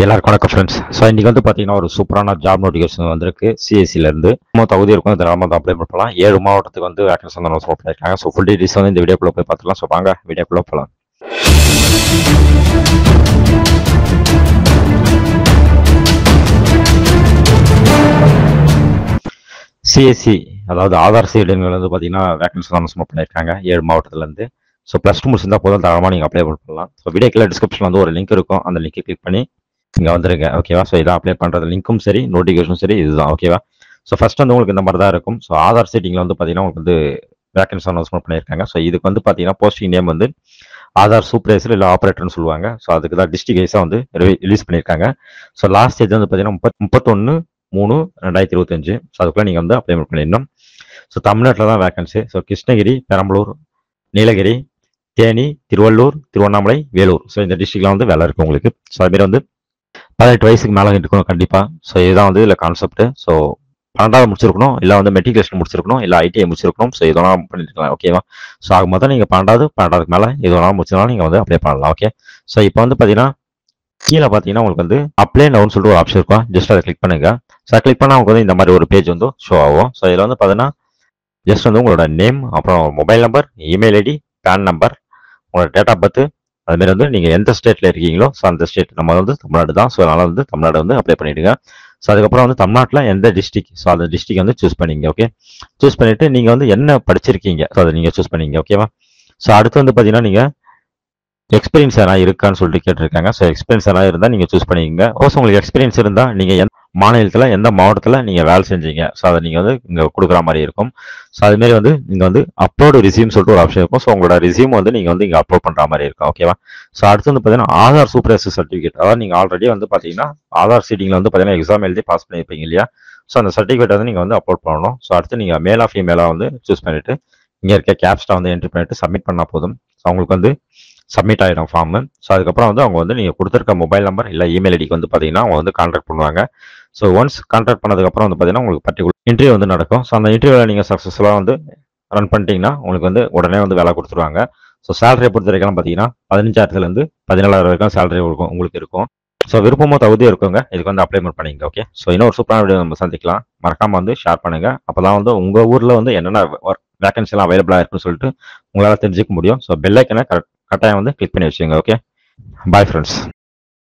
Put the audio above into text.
எல்லாருக்கும் வணக்கம் friends. So இன்றைக்கி வந்து பார்த்தீங்கன்னா ஒரு சூப்பரான ஜாப் நோட்டிஃபிகேஷன் வந்திருக்கு சிஎஸ்சிலேருந்து. நம்ம தகுதி இருக்கும் தாராளமாக வந்து அப்ளை பண்ணலாம். 7 மாவட்டத்துக்கு வந்து வேக்கன்சி வந்து அனௌன்ஸ் பண்ணியிருக்காங்க. ஸோ ஃபுல் டீட்டெயில்ஸ் வந்து இந்த வீடியோக்குள்ளே போய் பார்த்துக்கலாம். ஸோ வாங்க வீடியோக்குள்ளே போகலாம். சிஎஸ்சி அதாவது ஆதார் சீடுங்கள் வந்து பார்த்தீங்கன்னா வேக்கன்சி அனௌன்ஸ் பண்ணியிருக்காங்க 7 மாவட்டத்துலேருந்து. ஸோ +2 முடிச்சிருந்தா போதும், தாராளமாக நீங்கள் அப்ளை பண்ணலாம். ஸோ வீடியோக்குள்ள டிஸ்கிரிப்ஷனில் வந்து ஒரு லிங்க் இருக்கும். அந்த லிங்கை கிளிக் பண்ணி இங்கே வந்துருங்க. ஓகேவா? ஸோ இதான் அப்ளை பண்ணுறது லிங்க்கும் சரி, நோட்டிஃபிகேஷனும் சரி, இதுதான். ஓகேவா? ஸோ ஃபர்ஸ்ட் வந்து உங்களுக்கு இந்த மாதிரி தான் இருக்கும். ஸோ ஆதார் சீட்டிங்கில் வந்து பார்த்தீங்கன்னா உங்களுக்கு வந்து வேக்கன்சி அனௌன்ஸ்மெண்ட் பண்ணியிருக்காங்க. ஸோ இதுக்கு வந்து பார்த்தீங்கன்னா போஸ்டிங் நேம் வந்து ஆதார் சூப்பர்வைசர் இல்லை ஆப்ரேட்டர்னு சொல்லுவாங்க. ஸோ அதுக்கு தான் டிஸ்ட்ரிக்ட் வைஸாக வந்து ரிலீஸ் பண்ணியிருக்காங்க. ஸோ லாஸ்ட் ஸ்டேஜ் வந்து பார்த்தீங்கன்னா 31/3/2025. ஸோ அதுக்குள்ளே நீங்கள் வந்து அப்ளை பண்ணிடணும். ஸோ தமிழ்நாட்டில் தான் vacancy. So Krishnagiri, Perambalur, Nilgiri, Theni, Tiruvallur, Tiruvannamalai, Vellore. So இந்த டிஸ்ட்ரிக்ட்லாம் வந்து வேலை இருக்குது உங்களுக்கு. ஸோ அதுமாரி வந்து 18 வயசுக்கு மேலே இருக்கணும் கண்டிப்பாக. ஸோ இதுதான் வந்து இதில் கான்செப்ட். ஸோ 12வது முடிச்சிருக்கணும், இல்லை வந்து மெட்ரிகுலேஷன் முடிச்சிருக்கணும், இல்லை ஐடிஐ முடிச்சிருக்கணும். ஸோ இதெல்லாம் பண்ணிருக்கலாம். ஓகேவா? ஸோ ஆக மொத்தம் நீங்கள் 12க்கு மேலே இதெல்லாம் முடிச்சதுனால நீங்கள் வந்து அப்ளை பண்ணலாம். ஓகே. ஸோ இப்போ வந்து பார்த்தீங்கன்னா கீழே பார்த்தீங்கன்னா உங்களுக்கு வந்து அப்ளை நவுன்னு சொல்லிட்டு ஒரு ஆப்ஷன் இருக்கும். ஜஸ்ட் அதை கிளிக் பண்ணுங்க. ஸோ கிளிக் பண்ணால் உங்களுக்கு வந்து இந்த மாதிரி ஒரு பேஜ் வந்து ஷோ ஆகும். ஸோ இதில் வந்து பார்த்தீங்கன்னா ஜஸ்ட் வந்து உங்களோட நேம், அப்புறம் mobile number, email ID, PAN number, உங்களோட டேட் ஆஃப் பர்த், அதுமாரி வந்து நீங்கள் எந்த ஸ்டேட்டில் இருக்கீங்களோ ஸோ அந்த ஸ்டேட் நம்ம வந்து தமிழ்நாடு தான். ஸோ அதனால் வந்து தமிழ்நாடு வந்து அப்ளை பண்ணிவிடுங்க. ஸோ அதுக்கப்புறம் வந்து தமிழ்நாட்டில் எந்த டிஸ்ட்ரிக், ஸோ அந்த டிஸ்ட்ரிக் வந்து சூஸ் பண்ணிங்க. ஓகே. சூஸ் பண்ணிவிட்டு நீங்கள் வந்து என்ன படிச்சிருக்கீங்க, ஸோ அதை நீங்கள் சூஸ் பண்ணிங்க. ஓகேவா? ஸோ அடுத்து வந்து பார்த்தீங்கன்னா நீங்கள் எக்ஸ்பீரியன்ஸ் எதனா இருக்கான்னு சொல்லிட்டு கேட்டிருக்காங்க. ஸோ எக்ஸ்பீரியன்ஸ் எதனா இருந்தால் நீங்கள் சூஸ் பண்ணிக்கங்க. சப்போஸ் உங்களுக்கு எக்ஸ்பீரியன்ஸ் இருந்தால் நீங்கள் எந்த மாநிலத்தில் எந்த மாவட்டத்தில் நீங்கள் வேலை செஞ்சீங்க, ஸோ அதை நீங்கள் வந்து இங்கே கொடுக்குற மாதிரி இருக்கும். ஸோ அதுமாரி வந்து நீங்கள் வந்து அப்லோடு ரிசியூம் சொல்லிட்டு ஒரு ஆப்ஷன் இருக்கும். ஸோ உங்களோட ரிசியூம் வந்து நீங்கள் வந்து இங்கே அப்லோட் பண்ணுற மாதிரி இருக்கும். ஓகேவா? ஸோ அடுத்து வந்து பார்த்தீங்கன்னா ஆதார் சூப்பர்வைசர் சர்டிஃபிகேட். அதாவது நீங்கள் ஆல்ரெடி வந்து பார்த்தீங்கன்னா ஆதார் சீட்டிங்கில் வந்து பார்த்தீங்கன்னா எக்ஸாம் எழுதி பாஸ் பண்ணியிருப்பீங்க இல்லையா? ஸோ அந்த சர்டிஃபிகேட் வந்து நீங்கள் வந்து அப்லோட் பண்ணணும். ஸோ அடுத்து நீங்கள் மேலா ஃபீமேலாக வந்து சூஸ் பண்ணிவிட்டு இங்கே இருக்க கேப்ஸ்டா வந்து என்ட்ரி பண்ணிவிட்டு சப்மிட் பண்ணால் போதும். ஸோ அவங்களுக்கு வந்து சப்மிட் ஆகிடும் ஃபார்மு. ஸோ அதுக்கப்புறம் வந்து அவங்க வந்து நீங்கள் கொடுத்துருக்க மொபைல் நம்பர் இல்லை இமெயில் ஐடிக்கு வந்து பார்த்தீங்கன்னா அவங்க வந்து கான்டாக்ட் பண்ணுவாங்க. ஸோ ஒன்ஸ் கான்டாக்ட் பண்ணதுக்கப்புறம் வந்து பார்த்தீங்கன்னா உங்களுக்கு பர்டிகுலர் இன்டர்வியூ வந்து நடக்கும். ஸோ அந்த இன்டர்வியூவில் நீங்கள் சக்ஸஸ்ஃபுல்லாக வந்து ரன் பண்ணிட்டீங்கன்னா உங்களுக்கு வந்து உடனே வந்து வேலை கொடுத்துருவாங்க. ஸோ சேலரியை பொறுத்த வரைக்கும் பார்த்தீங்கன்னா 15,000 17,000 வரைக்கும் சேலரி உங்களுக்கு இருக்கும். ஸோ விருப்பமோ தகுதியும் இருக்குங்க. இதுக்கு வந்து அப்ளைமெண்ட் பண்ணிங்க. ஓகே. ஸோ இன்னொரு சூப்பரான வீடியோ நம்ம சந்திக்கலாம். மறக்காமல் வந்து ஷேர் பண்ணுங்கள். அப்போ தான் வந்து உங்கள் ஊரில் வந்து என்னென்ன வேகன்சிலாம் அவைலபிளாக இருக்குன்னு சொல்லிட்டு உங்களால் தெரிஞ்சுக்க முடியும். ஸோ பெல் ஐக்கனை கட்டாயம் வந்து கிளிக் பண்ணி வச்சுங்க. ஓகே. Bye friends.